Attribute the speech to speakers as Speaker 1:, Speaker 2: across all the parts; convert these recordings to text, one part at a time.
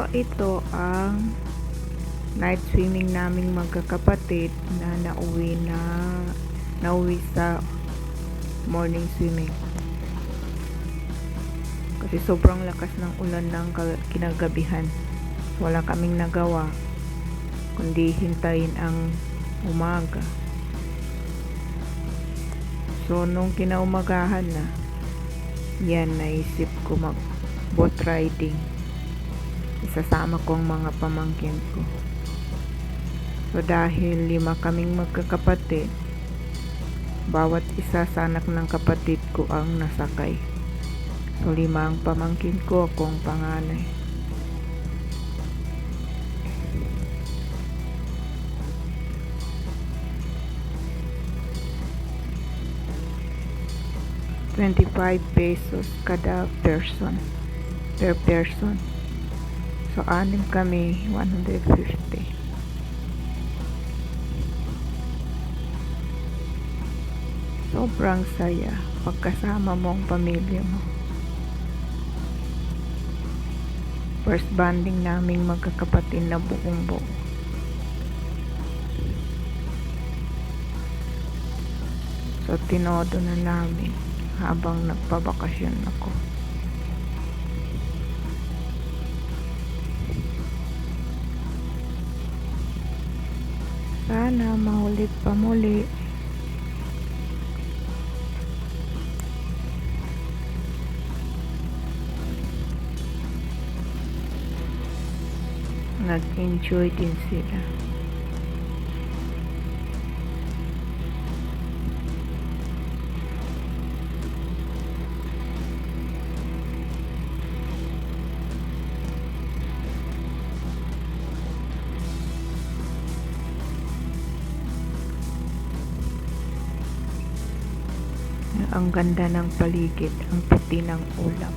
Speaker 1: ito ang night swimming naming magkakapatid na nauwi sa morning swimming. Kasi sobrang lakas ng ulan ng kinagabihan. Wala kaming nagawa kundi hintayin ang umaga. So nung kinaumagahan na, yan, naisip ko mag boat riding. Isasama ko ang mga pamangkin ko. So dahil 5 kaming magkakapatid, bawat isa sa anak ng kapatid ko ang nasakay. So 5 ang pamangkin ko, akong panganay. ₱25 kada person, per person. So 6 kami, 150. Sobrang saya pagkasama mo ang pamilya mo. First bonding naming magkakapatid na buong buo. So tinodo na namin habang nagpabakasyon ako. Sana maulit pa muli. Nag-enjoy din sila. Ang ganda ng paligid, ang puti ng ulap.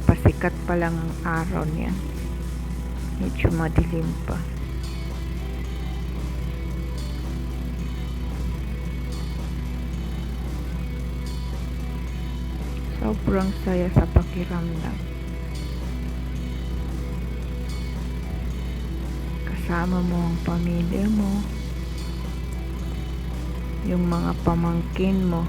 Speaker 1: Pasikat pa lang ang araw niyan. Medyo madilim pa. Sobrang saya sa pakiramdam. Kasama mo ang pamilya mo, yung mga pamangkin mo.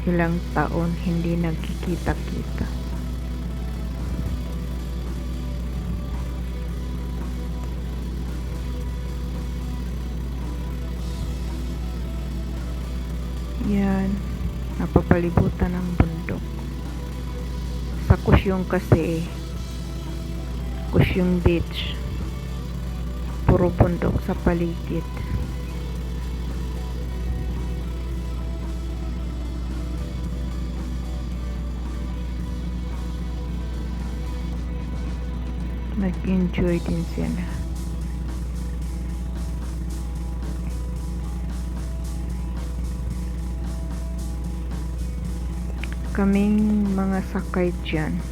Speaker 1: Ilang taon hindi nagkikita-kita. Yan, napapalibutan ng bundok. Sa Kusyong kasi, Kusyong Beach, puro bundok sa paligid. Nag-enjoy din sila. Kaming mga sakay dyan,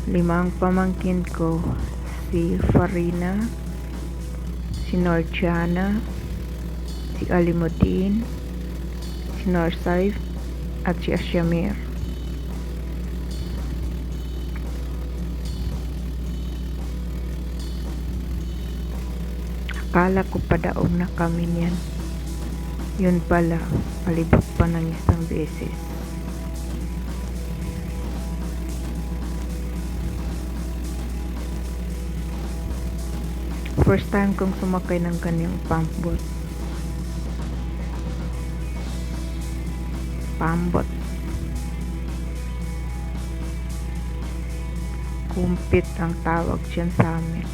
Speaker 1: 5 ang pamangkin ko, si Farina, si Norjana, si Alimudin, si Norsaif, at si Asyamir. Akala ko pa daong na kami niyan. Yun pala, palibot pa ng isang beses. First time kong sumakay ng kanyang pambot. Kumpit ang tawag dyan sa amin.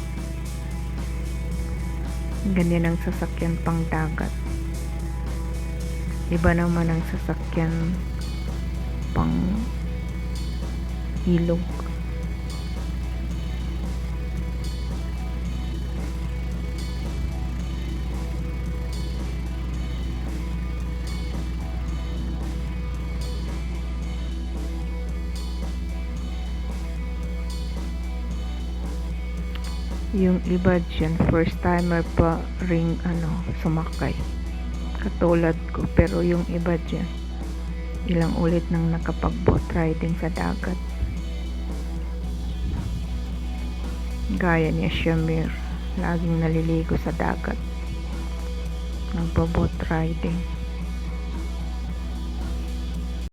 Speaker 1: Ganyan ang sasakyan pang dagat. Iba naman ang sasakyan pang ilog. Yung iba dyan, first timer pa ring sumakay. Katulad ko, pero yung iba dyan, ilang ulit nang nakapag-boat riding sa dagat. Gaya ni Shamir, laging naliligo sa dagat. Nagbo-boat riding.